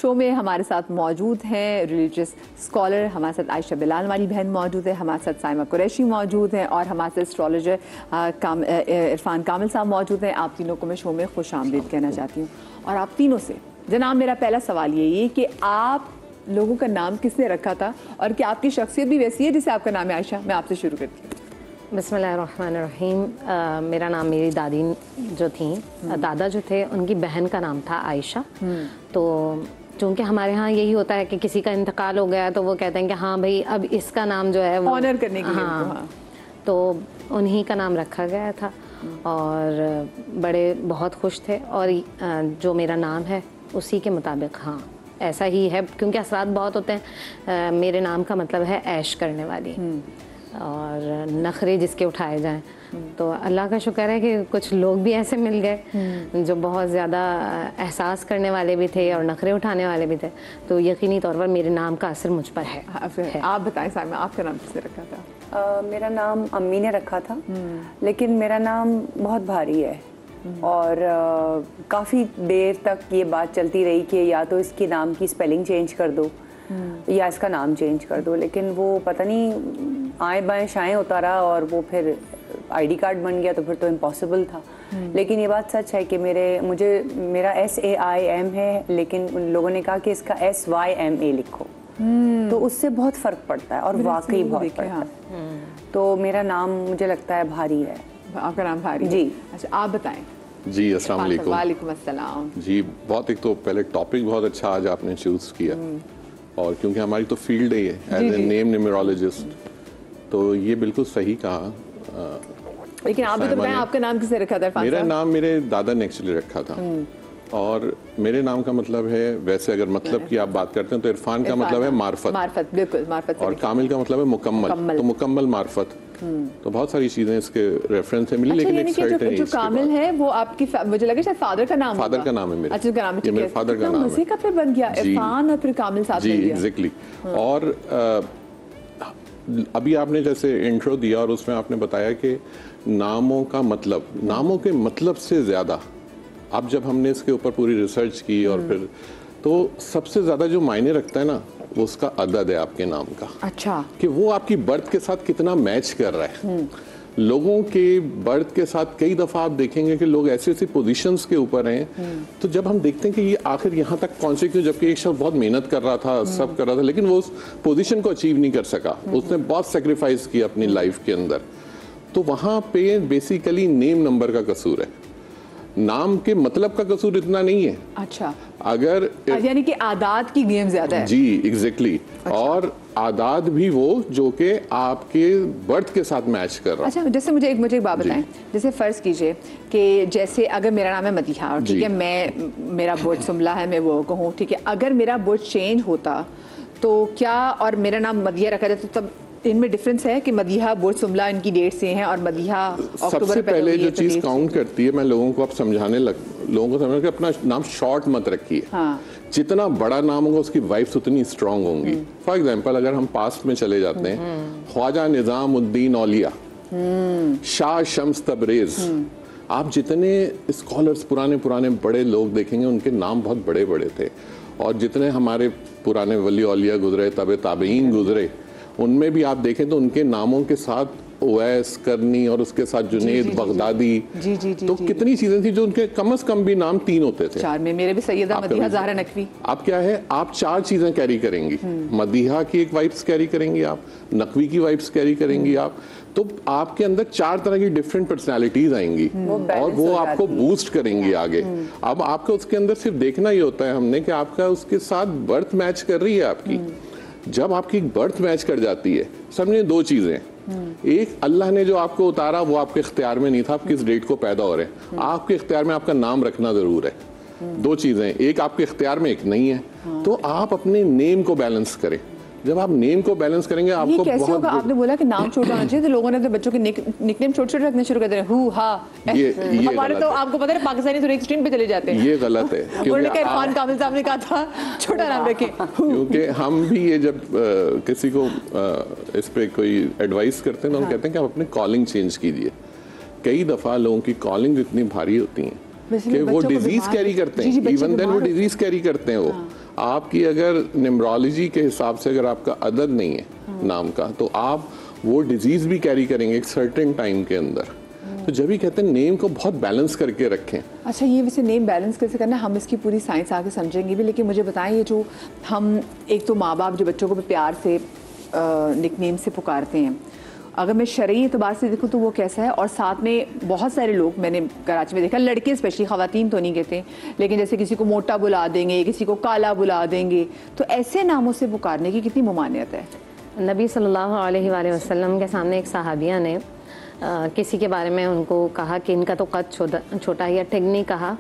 Show में हमारे साथ मौजूद हैं रिलीजियस स्कॉलर, हमारे साथ आयशा बिलाल हमारी बहन मौजूद है, हमारे साथ साइमा कुरैशी मौजूद हैं और हमारे साथ एस्ट्रोलॉजर इरफान कामिल साहब मौजूद हैं। आप तीनों को मैं शो में खुश आमदीद कहना चाहती हूँ। और आप तीनों से जनाब मेरा पहला सवाल यही है कि आप लोगों का नाम किसने रखा था और क्या आपकी शख्सियत भी वैसी है जिसे आपका नाम है? आयशा, मैं आपसे शुरू करती हूँ। बिस्मिल्लाहिर्रहमानिर्रहीम। मेरा नाम मेरी दादी जो थी, दादा जो थे, उनकी बहन का नाम था आयशा। तो चूँकि हमारे यहाँ यही होता है कि किसी का इंतकाल हो गया तो वो कहते हैं कि हाँ भाई अब इसका नाम जो है वो ऑनर करने के लिए। हाँ, तो उन्हीं का नाम रखा गया था और बड़े बहुत खुश थे। और जो मेरा नाम है उसी के मुताबिक हाँ ऐसा ही है, क्योंकि असरात बहुत होते हैं। मेरे नाम का मतलब है ऐश करने वाली और नखरे जिसके उठाए जाएं। तो अल्लाह का शुक्र है कि कुछ लोग भी ऐसे मिल गए जो बहुत ज़्यादा एहसास करने वाले भी थे और नखरे उठाने वाले भी थे। तो यकीनी तौर पर मेरे नाम का असर मुझ पर है। आप बताएं साइमा, आपका नाम किसने रखा था? मेरा नाम अम्मी ने रखा था, लेकिन मेरा नाम बहुत भारी है और काफ़ी देर तक ये बात चलती रही कि या तो इसके नाम की स्पेलिंग चेंज कर दो या इसका नाम चेंज कर दो, लेकिन वो पता नहीं आए बाएं शाएं होता रहा और वो फिर आईडी कार्ड बन गया, तो फिर तो इम्पॉसिबल था। लेकिन ये बात सच है कि मेरा SAIM है, लेकिन उन लोगों ने कहा कि इसका SYMA लिखो, तो उससे बहुत फ़र्क पड़ता है और वाकई बहुत पड़ता है। तो मेरा नाम मुझे लगता है भारी है। आपका नाम भारी जी। अच्छा, आप बताएं। जी अस्सलाम वालेकुम। वालेकुम अस्सलाम। जी बहुत, एक तो पहले टॉपिक बहुत अच्छा आज आपने चूज किया और क्योंकि हमारी तो फील्ड ही है एज ए नेम न्यूमरोलॉजिस्ट, तो ये बिल्कुल सही कहा। लेकिन आप भी तो बताएं, आपका नाम किसने रखा था? मेरा नाम मेरे दादा ने एक्चुअली रखा था और मेरे नाम का मतलब है, वैसे अगर मतलब की आप बात करते हैं तो इरफान का मतलब है मार्फत। मार्फत, बिल्कुल मार्फत। और कामिल का मतलब है मुकम्मल, तो मुकम्मल मार्फत। तो बहुत सारी चीजें इसके रेफरेंस से मिली। अच्छा, लेकिन एक जो कामिल है वो आपकी मुझे लगा शायद फादर का नाम। फादर का नाम है मेरा। अच्छा, का नाम है, मेरे फादर का नाम है। मजे का फिर बन गया इरफान और फिर कामिल साथ में गया। एग्जैक्टली। और अभी आपने जैसे इंट्रो दिया और उसमें आपने बताया कि नामों का मतलब, नामों के मतलब से ज्यादा अब जब हमने इसके ऊपर पूरी रिसर्च की और फिर तो सबसे ज्यादा जो मायने रखता है ना वो उसका अदद है आपके नाम का। अच्छा, कि वो आपकी बर्थ के साथ कितना मैच कर रहा है। लोगों के बर्थ के साथ कई दफा आप देखेंगे कि लोग ऐसी ऐसी पोजीशंस के ऊपर हैं, तो जब हम देखते हैं कि ये आखिर यहाँ तक पहुंचे क्यों, जबकि एक शख्स बहुत मेहनत कर रहा था, सब कर रहा था, लेकिन वो उस पोजीशन को अचीव नहीं कर सका। उसने बहुत सेक्रीफाइस किया अपनी लाइफ के अंदर। तो वहां पे बेसिकली नेम नंबर का कसूर है, नाम के मतलब का कसूर इतना नहीं है। अच्छा, अगर यानी कि आदात की गेम ज्यादा है। जी एग्जैक्टली। अच्छा। और आदात भी वो जो कि आपके बर्थ के साथ मैच कर रहा है। अच्छा, जैसे मुझे एक बात बताएं, जैसे फर्ज कीजिए कि जैसे अगर मेरा नाम है मदीहा, ठीक है, मेरा बुर्ज सुमला है, मैं वो कहूँ, ठीक है, अगर मेरा बुर्ज चेंज होता तो क्या, और मेरा नाम मदिया रखा जाता तो तब इनमें डिफरेंस है कि मदीहा बुर्ज सुमला इनकी डेट से हैं और मदीहा अक्टूबर। सबसे पहले जो चीज काउंट करती है, मैं लोगों को अब लोगों को समझाने कि अपना नाम शॉर्ट मत रखिए। हाँ। जितना बड़ा नाम होगा उसकी वाइफ्स उतनी स्ट्रांग होंगी। फॉर एग्जांपल अगर हम पास्ट में चले जाते हैं, ख्वाजा निजामुद्दीन औलिया, शाह शम्स तबरेज, आप जितने स्कॉलर्स पुराने बड़े लोग देखेंगे उनके नाम बहुत बड़े बड़े थे। और जितने हमारे पुराने वली औलिया गुजरे, तबे ताबईन गुजरे, उनमें भी आप देखें तो उनके नामों के साथ ओवैस करनी और उसके साथ जुनैद बगदादी, तो कितनी चीजें थी जो उनके कम से कम भी नाम 3 होते थे। 4 में मेरे भी सैयदा मदीहा ज़हरा नकवी। आप क्या है, आप 4 चीजें कैरी करेंगी। मदीहा की एक वाइब्स कैरी करेंगी आप, नकवी की वाइब्स कैरी करेंगी आप, तो आपके अंदर 4 तरह की डिफरेंट पर्सनालिटीज आएंगी और वो आपको बूस्ट करेंगी आगे। अब आपको उसके अंदर सिर्फ देखना ही होता है हमने कि आपका उसके साथ बर्थ मैच कर रही है आपकी। जब आपकी बर्थ मैच कर जाती है, समझिए 2 चीजें, एक अल्लाह ने जो आपको उतारा वो आपके इख्तियार में नहीं था, आप किस डेट को पैदा हो रहे हैं। आपके इख्तियार में आपका नाम रखना जरूर है। 2 चीजें, एक आपके इख्तियार में, एक नहीं है। तो आप अपने नेम को बैलेंस करें। जब आप नेम को बैलेंस करेंगे आपको कैसे होगा? आपने बोला कि नाम छोटा होना चाहिए, तो लोगों ने तो बच्चों के निकनेम छोटे-छोटे रखने शुरू कर दिए। हु हा, ये हमारे तो आपको पता है पाकिस्तानी तो एक्सट्रीम पे चले जाते हैं। ये गलत है, क्योंकि इरफान कामिल साहब ने कहा था छोटा नाम रखें। क्योंकि हम भी ये जब किसी को इस पे कोई एडवाइस करते हैं तो हम कहते हैं कि आप अपनी कॉलिंग चेंज कीजिए। कई दफा लोगों की कॉलिंग इतनी भारी होती है कि वो डिजीज कैरी करते हैं, इवन देन वो डिजीज कैरी करते हैं। वो आपकी अगर न्यूमरोलॉजी के हिसाब से अगर आपका अदद नहीं है नाम का, तो आप वो डिजीज भी कैरी करेंगे एक सर्टेन टाइम के अंदर। तो जब भी कहते हैं नेम को बहुत बैलेंस करके रखें। अच्छा, ये वैसे नेम बैलेंस कैसे करना है, हम इसकी पूरी साइंस आगे समझेंगे भी, लेकिन मुझे बताएं ये जो हम एक तो माँ बाप जो बच्चों को प्यार से निकनेम से पुकारते हैं, अगर मैं शरई एतबार से देखूँ तो वो कैसा है? और साथ में बहुत सारे लोग मैंने कराची में देखा, लड़के स्पेशली, ख़वातीन तो नहीं कहते, लेकिन जैसे किसी को मोटा बुला देंगे, किसी को काला बुला देंगे, तो ऐसे नामों से पुकारने की कितनी ममानियत है? नबी सल्लल्लाहु अलैहि वसल्लम के सामने एक सहाबिया ने किसी के बारे में उनको कहा कि इनका तो कद छोटा है या ठिगनी कहा,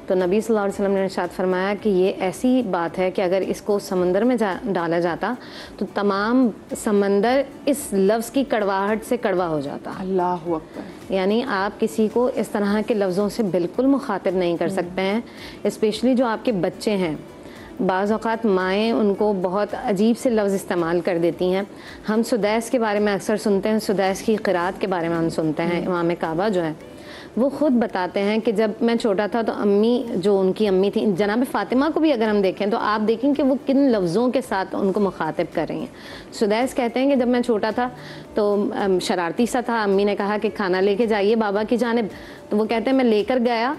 तो नबी सल्लल्लाहु अलैहि वसल्लम ने इरशाद फरमाया कि ये ऐसी बात है कि अगर इसको समंदर में डाला जाता तो तमाम समंदर इस लफ्ज़ की कड़वाहट से कड़वा हो जाता। अल्लाह अकबर। यानी आप किसी को इस तरह के लफ्ज़ों से बिल्कुल मुखातिब नहीं कर सकते हैं, स्पेशली जो आपके बच्चे हैं। बाज़ औक़ात माएँ उनको बहुत अजीब से लफ्ज़ इस्तेमाल कर देती हैं। हम सुदैस के बारे में अक्सर सुनते हैं, सुदैस की क़िरात के बारे में हम सुनते हैं। इमाम काबा जो है वो ख़ुद बताते हैं कि जब मैं छोटा था तो अम्मी, जो उनकी अम्मी थी, जनाब फ़ातिमा को भी अगर हम देखें तो आप देखें कि वो किन लफ्ज़ों के साथ उनको मुखातिब कर रही हैं। सुदैस कहते हैं कि जब मैं छोटा था तो शरारती सा था, अम्मी ने कहा कि खाना लेके जाइए बाबा की जानिब, तो वो कहते हैं मैं लेकर गया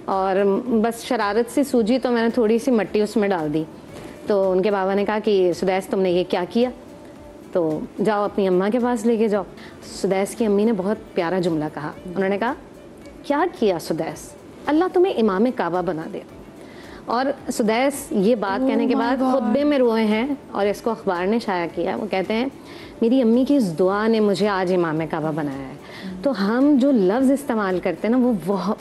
और बस शरारत से सूझी तो मैंने थोड़ी सी मिट्टी उसमें डाल दी। तो उनके बाबा ने कहा कि सुदैस तुमने ये क्या किया, तो जाओ अपनी अम्मा के पास लेके जाओ। सुदैस की अम्मी ने बहुत प्यारा जुमला कहा, उन्होंने कहा क्या किया सुदैस, अल्लाह तुम्हें इमाम काबा बना दे। और सुदैस ये बात कहने के बाद खुतबे में रोए हैं और इसको अखबार ने शाया किया। वो कहते हैं मेरी अम्मी की इस दुआ ने मुझे आज इमाम काबा बनाया है। तो हम जो लफ्ज़ इस्तेमाल करते हैं ना वो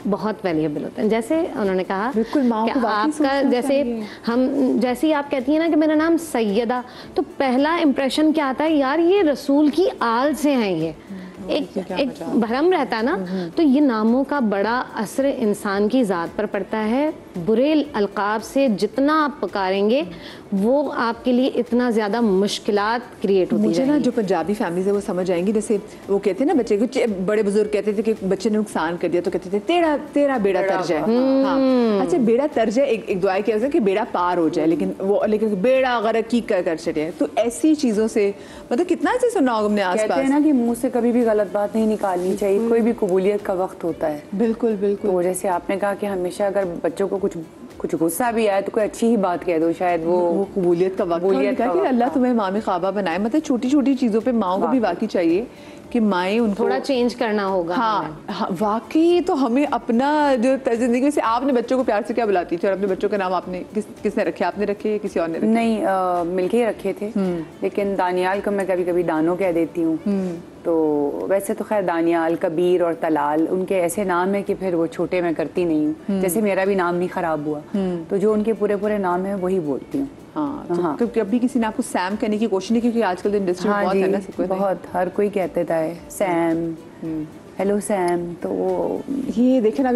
बहुत वैल्यूएबल होते हैं। जैसे उन्होंने कहा कि आपका जैसे ही आप कहती हैं ना कि मेरा नाम सैयदा, तो पहला इम्प्रेशन क्या आता है, यार ये रसूल की आल से हैं, ये एक भरम रहता है ना। तो ये नामों का बड़ा असर इंसान की ज़ात पर पड़ता है। बुरे अलकाब से जितना आप पुकारेंगे वो आपके लिए इतना ज़्यादा मुश्किलात क्रिएट होती है। मुझे ना जो पंजाबी फैमिली है वो समझ आएंगी, जैसे वो कहते हैं ना बच्चे को, बड़े बुजुर्ग कहते थे कि बच्चे ने नुकसान कर दिया तो कहते थे तेरा बेड़ा तर्ज है। हाँ, अच्छा बेड़ा तर्ज है, एक दुआ किया कि बेड़ा पार हो जाए, लेकिन बेड़ा गरक की कर चढ़े। तो ऐसी चीज़ों से मतलब कितना ऐसे सुना होगा हमने आस-पास। कहते हैं ना कि मुँह से कभी भी गलत बात नहीं निकालनी चाहिए, कोई भी कबूलियत का वक्त होता है। बिल्कुल बिल्कुल। तो जैसे आपने कहा कि हमेशा अगर बच्चों को कुछ गुस्सा भी आए तो कोई अच्छी ही बात कह दो, शायद वो कबूलियत का वक्त है कि अल्लाह तुम्हें इमाम काबा बनाए। मतलब छोटी छोटी चीज़ों पे माओ को भी वाकई चाहिए कि माएँ उनको थोड़ा चेंज करना होगा। हाँ, वाकई। तो हमें अपना जो जिंदगी में से, आपने बच्चों को प्यार से क्या बुलाती थी और अपने बच्चों का नाम आपने किसने रखे? आपने रखे या किसी और ने रखे? नहीं, मिलके ही रखे थे, लेकिन दानियाल को मैं कभी कभी दानो कह देती हूँ। तो वैसे तो खैर दानियाल, कबीर और तलाल उनके ऐसे नाम है कि फिर वो छोटे मैं करती नहीं हूँ। जैसे मेरा भी नाम नहीं खराब हुआ, तो जो उनके पूरे नाम है वही बोलती हूँ। हाँ, तो कभी किसी ने आपको सैम कहने की कोशिश नहीं की? क्योंकि आजकल इंडस्ट्री में बहुत है ना, सबको बहुत, हर कोई कहते था सैम, हेलो सैम। तो ये देखे ना,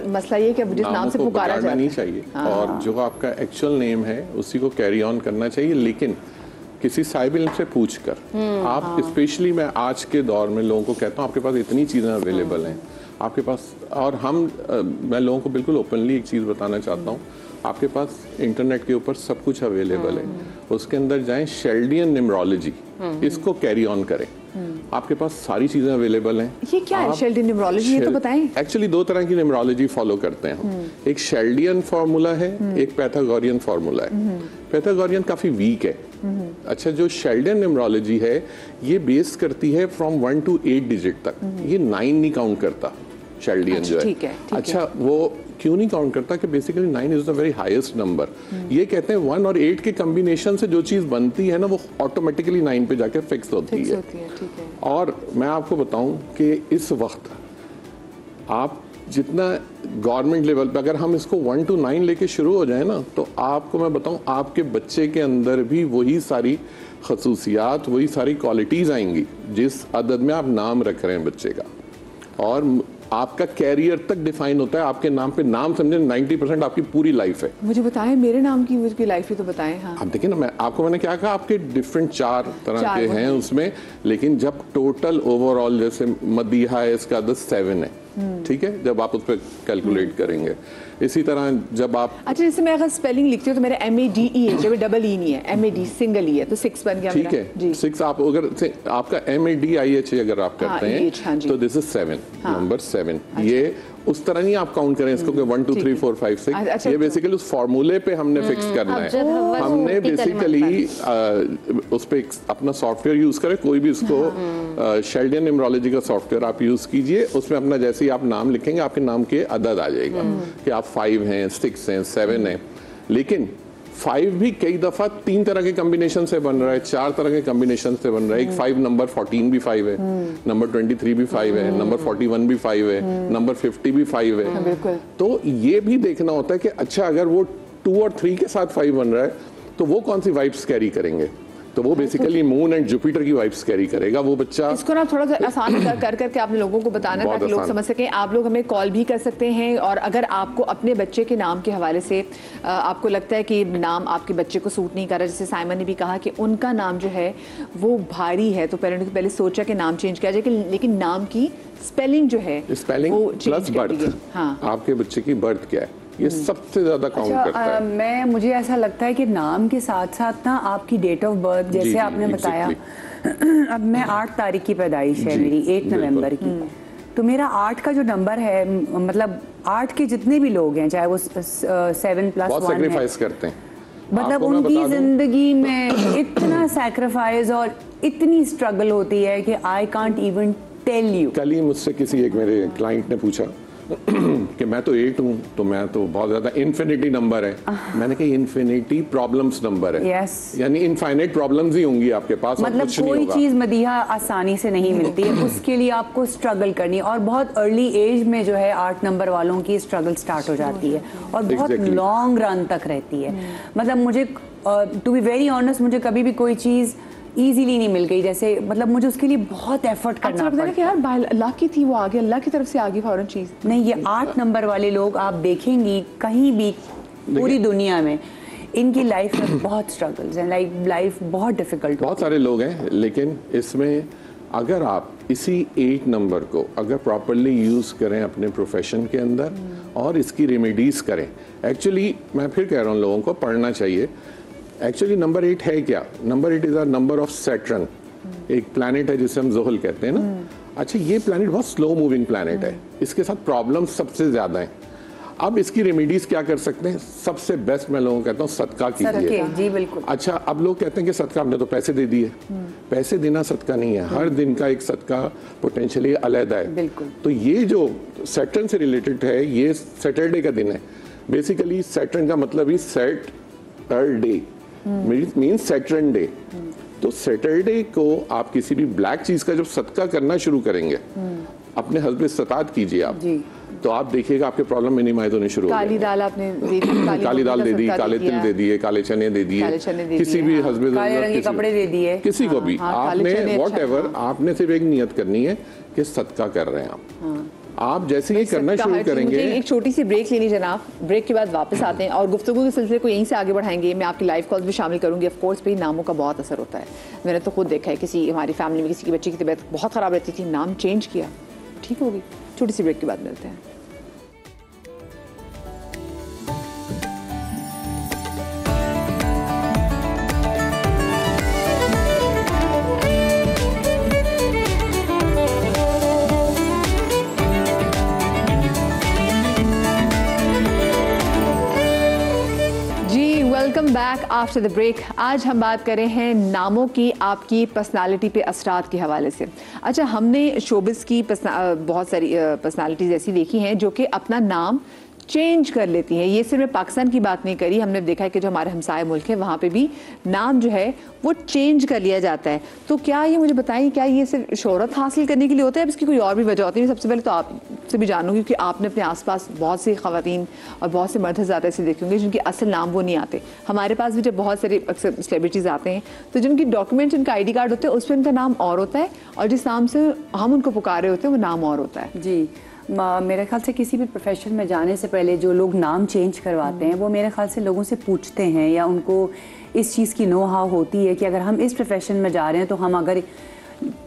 मसला ये कि जिस नाम से पुकारा जाता नहीं चाहिए, और जो आपका एक्चुअल नेम है उसी को कैरी ऑन करना चाहिए, लेकिन किसी साहिब इल्म से पूछ कर। आप स्पेशली, मैं आज के दौर में लोगों को कहता हूँ आपके पास इतनी चीज़ें अवेलेबल हैं आपके पास, और मैं लोगों को बिल्कुल ओपनली एक चीज़ बताना चाहता हूँ, आपके पास इंटरनेट के ऊपर सब कुछ अवेलेबल है। उसके अंदर जाएं, शेल्डियन न्यूमरोलॉजी, इसको कैरी ऑन करें, आपके पास सारी चीजें अवेलेबल हैं। ये क्या है शेल्डियन न्यूमरोलॉजी, ये तो बताएं। एक्चुअली दो तरह की न्यूमरोलॉजी फॉलो करते हैं हम। एक शेल्डियन फार्मूला है, एक पैथागोरियन फार्मूला है। पैथागोरियन काफी वीक है। अच्छा, जो शेल्डियन न्यूमरोलॉजी है ये बेस करती है फ्रॉम 1 to 8 डिजिट तक, ये 9 नहीं काउंट करता शेल्डियन जो है। अच्छा, वो क्यों नहीं काउंट करता कि basically 9 is the very highest number. ये कहते हैं 1 और 8 के कॉम्बिनेशन से जो चीज बनती है ना वो ऑटोमेटिकली 9 पे जाके फिक्स होती है। और मैं आपको बताऊं कि इस वक्त आप जितना गवर्नमेंट लेवल पे अगर हम इसको 1 to 9 लेके शुरू हो जाए ना, तो आपको मैं बताऊं आपके बच्चे के अंदर भी वही सारी खसूसियात, वही सारी क्वालिटीज आएंगी जिस अदद में आप नाम रख रहे हैं बच्चे का। और आपका कैरियर तक डिफाइन होता है आपके नाम पे। नाम समझे 90% आपकी पूरी लाइफ है। मुझे बताएं मेरे नाम की उसकी लाइफ ही तो बताएं। हाँ, आप देखिए ना, मैंने क्या कहा, आपके डिफरेंट 4 तरह के हैं उसमें, लेकिन जब टोटल ओवरऑल जैसे मदीहा है इसका 7 है, ठीक है, जब आप उस पर कैलकुलेट करेंगे। इसी तरह जब आप अच्छा, जैसे मैं अगर स्पेलिंग लिखती हूँ तो मेरा MADE है, जब डबल ई नहीं है, MAD सिंगल ई है, तो 6 बन गया। ठीक है, 6 आप अगर आपका MADIH अगर आप करते हैं तो दिस इज 7, नंबर 7। ये उस तरह नहीं आप काउंट करें इसको कि 1 2 3 4 5 6, ये बेसिकली उस फार्मूले पे हमने फिक्स करना है। हमने बेसिकली उस पे अपना सॉफ्टवेयर यूज करें, कोई भी उसको शेल्डन न्यूमरोलॉजी का सॉफ्टवेयर आप यूज कीजिए, उसमें अपना जैसे ही आप नाम लिखेंगे आपके नाम के अदद आ जाएगा कि आप 5 हैं, 6 हैं, 7 हैं। लेकिन 5 भी कई दफा 3 तरह के कॉम्बिनेशन से बन रहा है, 4 तरह के कॉम्बिनेशन से बन रहा है। एक 5 नंबर 14 भी 5 है, नंबर 23 भी 5 है, नंबर 41 भी 5 है, नंबर 50 भी 5 है। तो ये भी देखना होता है कि अच्छा अगर वो 2 और 3 के साथ 5 बन रहा है तो वो कौन सी वाइब्स कैरी करेंगे, तो वो बेसिकली मून एंड जुपिटर की वाइब्स कैरी करेगा वो बच्चा। इसको ना थोड़ा सा आसान कर करके आपने लोगों को बताना ताकि लोग समझ सकें। आप लोग हमें कॉल भी कर सकते हैं, और अगर आपको अपने बच्चे के नाम के हवाले से आपको लगता है कि नाम आपके बच्चे को सूट नहीं कर रहा, जैसे साइमन ने भी कहा कि उनका नाम जो है वो भारी है, तो पेरेंट्स ने पहले सोचा कि नाम चेंज किया जाए, लेकिन नाम की स्पेलिंग जो है स्पेलिंग प्लस बर्थ, आपके बच्चे की बर्थ क्या है, ये सबसे ज्यादा काउंट करता है। मुझे ऐसा लगता है कि नाम के साथ साथ ना आपकी डेट ऑफ बर्थ, जैसे आपने बताया अब मैं 8 तारीख की पैदाइश है मेरी, 8 नवंबर की, तो मेरा 8 का जो नंबर है, मतलब 8 के जितने भी लोग हैं, चाहे वो 7+1 सैक्रिफाइस करते हैं, मतलब उनकी जिंदगी में इतना सैक्रिफाइस और इतनी स्ट्रगल होती है कि I can't even tell you. कल ही मुझसे किसी एक मेरे क्लाइंट ने पूछा कि मैं तो 8 हूँ, तो मैं तो बहुत ज्यादा इन्फिनिटी नंबर है। मैंने कहा इन्फिनिटी प्रॉब्लम्स नंबर है, यानी इनफाइनाइट प्रॉब्लम्स ही होंगी आपके पास, मतलब कोई चीज मदीहा आसानी से नहीं मिलती है, उसके लिए आपको स्ट्रगल करनी है, और बहुत अर्ली एज में जो है 8 नंबर वालों की स्ट्रगल स्टार्ट हो जाती है और बहुत लॉन्ग रन तक रहती है। मतलब मुझे टू बी वेरी ऑनेस्ट, मुझे कभी भी कोई चीज इजीली नहीं मिल गई, जैसे मतलब मुझे उसके लिए बहुत एफर्ट करना पड़ता है कि यार अल्लाह की थी, वो आगे अल्लाह की तरफ से आगे फौरन चीज नहीं। ये 8 नंबर वाले लोग आप देखेंगी कहीं भी पूरी दुनिया में, इनकी लाइफ में बहुत स्ट्रगल्स हैं, लाइफ बहुत डिफिकल्ट, बहुत सारे लोग हैं। लेकिन इसमें अगर आप इसी 8 नंबर को अगर प्रॉपरली यूज करें अपने प्रोफेशन के अंदर और इसकी रेमेडीज करें, एक्चुअली मैं फिर कह रहा हूँ लोगों को पढ़ना चाहिए। एक्चुअली नंबर 8 है क्या? Number 8 is a number of Saturn, एक प्लैनेट है जिसे हम ज़ोहल कहते हैं ना। अच्छा, ये प्लैनेट बहुत स्लो मूविंग प्लैनेट है, इसके साथ प्रॉब्लम्स सबसे ज्यादा हैं। अब इसकी रेमेडीज क्या कर सकते हैं? सबसे बेस्ट मैं लोगों को कहता हूँ सदका कीजिए। जी बिल्कुल। अच्छा, अब लोग कहते हैं कि सदका, हमने तो पैसे दे दिए। पैसे देना सदका नहीं है, हर दिन का एक सदका पोटेंशियली अलग है। बिल्कुल। तो ये जो सैटर्न से रिलेटेड है, ये सैटरडे का दिन है। बेसिकली सैटर्न का मतलब ही सैटरडे मीन्स सैटर्न डे। तो सैटरडे को आप किसी भी ब्लैक चीज का जब सदका करना शुरू करेंगे, अपने हस्बैंड सतात कीजिए आप, तो आप देखिएगा आपके प्रॉब्लम मिनिमाइज होने शुरू हो काली दाल आपने दे दी, काली दाल दे दी, काले तिल दे दिए, काले चने दे दिए, किसी भी हस्बैंड कपड़े दे दिए, किसी को भी आपने व्हाटएवर, आपने सिर्फ एक नियत करनी है कि सदका कर रहे हैं आप जैसे ही करना शुरू करेंगे। एक छोटी सी ब्रेक लेनी जनाब, ब्रेक के बाद वापस आते हैं और गुफ्तगू के सिलसिले को यहीं से आगे बढ़ाएंगे। मैं आपकी लाइव कॉल्स भी शामिल करूंगी। ऑफ कोर्स पे नामों का बहुत असर होता है, मैंने तो खुद देखा है, किसी हमारी फैमिली में किसी की बच्ची की तबीयत बहुत ख़राब रहती थी, नाम चेंज किया, ठीक होगी। छोटी सी ब्रेक के बाद मिलते हैं। Welcome back after the break. आज हम बात कर रहे हैं नामों की आपकी पर्सनालिटी पे असरात के हवाले से। अच्छा, हमने शोबिस की बहुत सारी पर्सनालिटीज ऐसी देखी हैं जो कि अपना नाम चेंज कर लेती हैं। ये सिर्फ मैं पाकिस्तान की बात नहीं करी, हमने देखा है कि जो हमारे हमसाए मुल्क है वहाँ पे भी नाम जो है वो चेंज कर लिया जाता है। तो क्या ये मुझे बताइए, क्या ये सिर्फ शोहरत हासिल करने के लिए होता है, इसकी कोई और भी वजह होती है? सबसे पहले तो आपसे भी जानूंगी, क्योंकि आपने अपने आसपास बहुत सी ख़वातीन और बहुत से मर्द ज़्यादा ऐसे देखे होंगे जिनके असल नाम वो नहीं आते। हमारे पास भी जब बहुत सारे अक्सर सेलिब्रिटीज़ आते हैं तो जिनकी डॉक्यूमेंट, जिनका ID कार्ड होते हैं उस पर उनका नाम और होता है, और जिस नाम से हम उनको पुकारे होते हैं वो नाम और होता है। जी, मेरे ख्याल से किसी भी प्रोफेशन में जाने से पहले जो लोग नाम चेंज करवाते हैं वो मेरे ख्याल से लोगों से पूछते हैं, या उनको इस चीज़ की नो हाउ होती है कि अगर हम इस प्रोफेशन में जा रहे हैं तो हम अगर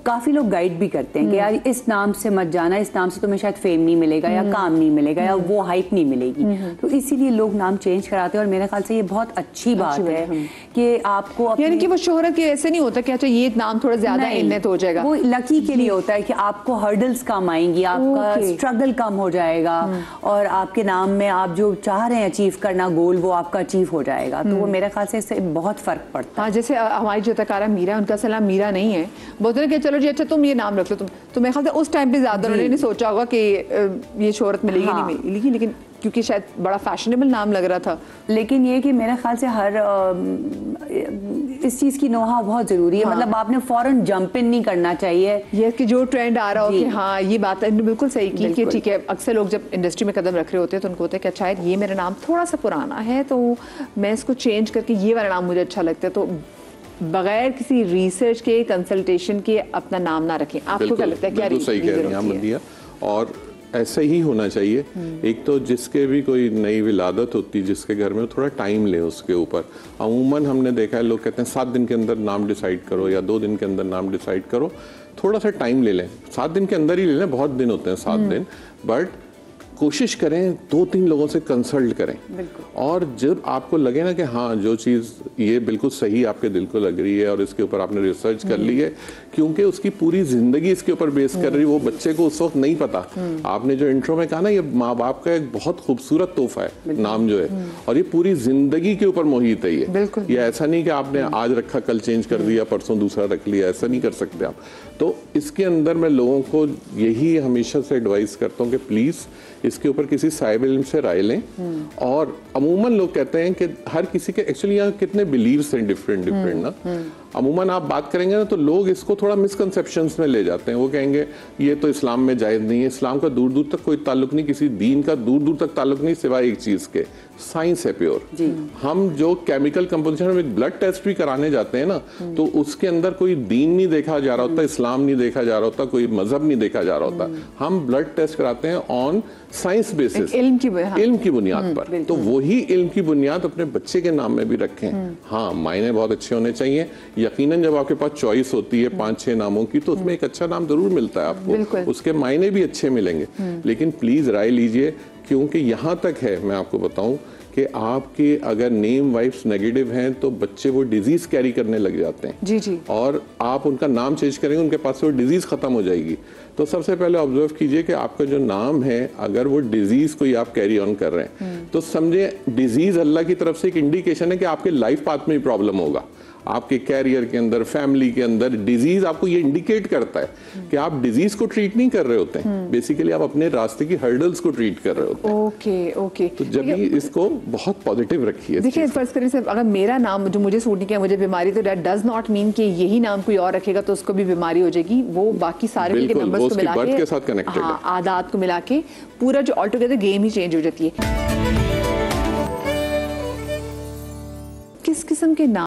काफ़ी लोग गाइड भी करते हैं कि यार इस नाम से मत जाना, इस नाम से तुम्हें शायद फेम नहीं मिलेगा या काम नहीं मिलेगा या वो हाइप नहीं मिलेगी, तो इसीलिए लोग नाम चेंज कराते हैं। और मेरे ख्याल से ये बहुत अच्छी बात है कि आपको यानी कि वो शोहरत के ऐसे नहीं होता कि अच्छा ये नाम थोड़ा ज्यादा इन्नत हो जाएगा, वो लकी के लिए होता है कि आपको हर्डल्स कम आएंगी, आपका स्ट्रगल कम हो जाएगा और आपके नाम में आप जो चाह रहे हैं अचीव करना गोल, वो आपका अचीव हो जाएगा। तो वो मेरे ख्याल से इससे बहुत फर्क पड़ता है। हाँ, जैसे हमारी जो तकारा मीरा, उनका सलाम मीरा नहीं है, बोलते हैं कि चलो जी अच्छा तुम ये नाम रख लो तुम, तो मेरे ख्याल से उस टाइम पे ज्यादा उन्होंने नहीं सोचा होगा कि ये शोहरत मिलेगी नहीं मिलेगी, लेकिन क्योंकि शायद बड़ा फैशनेबल नाम लग रहा था। लेकिन ये कि मेरे ख्याल से हर इस चीज़ की नोहा बहुत ज़रूरी है। मतलब आपने फौरन जंप इन नहीं करना चाहिए, ये कि जो ट्रेंड आ रहा हो कि हाँ ये बात है, बिल्कुल सही की कि ठीक है। अक्सर लोग जब इंडस्ट्री में कदम रख रहे होते हैं तो उनको होता है कि शायद ये मेरा नाम थोड़ा सा पुराना है तो मैं इसको चेंज करके ये वाला नाम मुझे अच्छा लगता है, तो बगैर किसी रिसर्च के, कंसल्टेशन के अपना नाम ना रखें। आपको क्या लगता है क्या सही कह रही हैं मदीहा, और ऐसा ही होना चाहिए। एक तो जिसके भी कोई नई विलादत होती है जिसके घर में, थोड़ा टाइम ले उसके ऊपर। अमूमन हमने देखा है लोग कहते हैं 7 दिन के अंदर नाम डिसाइड करो या 2 दिन के अंदर नाम डिसाइड करो। थोड़ा सा टाइम ले लें, 7 दिन के अंदर ही ले लें, बहुत दिन होते हैं 7 दिन, बट कोशिश करें 2-3 लोगों से कंसल्ट करें। और जब आपको लगे ना कि हाँ जो चीज़ ये बिल्कुल सही आपके दिल को लग रही है और इसके ऊपर आपने रिसर्च कर ली है, क्योंकि उसकी पूरी जिंदगी इसके ऊपर बेस कर रही है, वो बच्चे को उस वक्त नहीं पता। आपने जो इंट्रो में कहा ना, ये माँ बाप का एक बहुत खूबसूरत तोहफा है नाम जो है, और ये पूरी जिंदगी के ऊपर मोहित है। ये ऐसा नहीं कि आपने आज रखा कल चेंज कर दिया, परसों दूसरा रख लिया, ऐसा नहीं कर सकते आप। तो इसके अंदर मैं लोगों को यही हमेशा से एडवाइस करता हूँ कि प्लीज़ इसके ऊपर किसी साहिब इल्म से राय लें। और अमूमन लोग कहते हैं कि हर किसी के एक्चुअली यहाँ कितने बिलीव्स हैं डिफरेंट ना, अमूमन आप बात करेंगे ना तो लोग इसको थोड़ा मिसकंसेप्शंस में ले जाते हैं। वो कहेंगे ये तो इस्लाम में जायज़ नहीं है। इस्लाम का दूर दूर तक कोई ताल्लुक नहीं, किसी दीन का दूर दूर तक ताल्लुक नहीं, सिवाय एक चीज़ के, साइंस है प्योर। हम जो केमिकल कंपोजिशन में ब्लड टेस्ट भी कराने जाते हैं ना, तो उसके अंदर कोई दीन नहीं देखा जा रहा होता, इस्लाम नहीं देखा जा रहा होता, कोई मजहब नहीं देखा जा रहा होता। हम ब्लड टेस्ट कराते हैं ऑन साइंस बेसिस, इल्म की बुनियाद पर। तो वही इल्म की बुनियाद अपने बच्चे के नाम में भी रखें। हाँ, मायने बहुत अच्छे होने चाहिए। यकीनन जब आपके पास चॉइस होती है 5-6 नामों की, तो उसमें एक अच्छा नाम जरूर मिलता है आपको, उसके मायने भी अच्छे मिलेंगे। लेकिन प्लीज राय लीजिए, क्योंकि यहाँ तक है, मैं आपको बताऊं कि आपके अगर नेम वाइफ्स नेगेटिव हैं तो बच्चे वो डिजीज कैरी करने लग जाते हैं। जी। और आप उनका नाम चेंज करेंगे, उनके पास से वो डिजीज खत्म हो जाएगी। तो सबसे पहले ऑब्जर्व कीजिए कि आपका जो नाम है, अगर वो डिजीज कोई आप कैरी ऑन कर रहे हैं, तो समझे डिजीज अल्लाह की तरफ से एक इंडिकेशन है कि आपके लाइफ पाथ में प्रॉब्लम होगा, आपके कैरियर के अंदर, फैमिली के अंदर। डिजीज आपको ये इंडिकेट करता है कि आप डिजीज को ट्रीट नहीं कर रहे होते हैं, बेसिकली आप अपने रास्ते की हर्डल्स को ट्रीट कर रहे होते हैं। ओके। तो जब भी इसको बहुत पॉजिटिव रखिए। देखिए, फर्ज करें सर, अगर मेरा नाम जो मुझे सूट नहीं किया, मुझे बीमारी, तो दैट डज नॉट मीन कि यही नाम कोई और रखेगा तो उसको भी बीमारी हो जाएगी। वो बाकी सारे के नंबर्स को मिला के, आदात को मिला के पूरा जो ऑल टुगेदर गेम ही चेंज हो जाती है। किस किस्म के नाम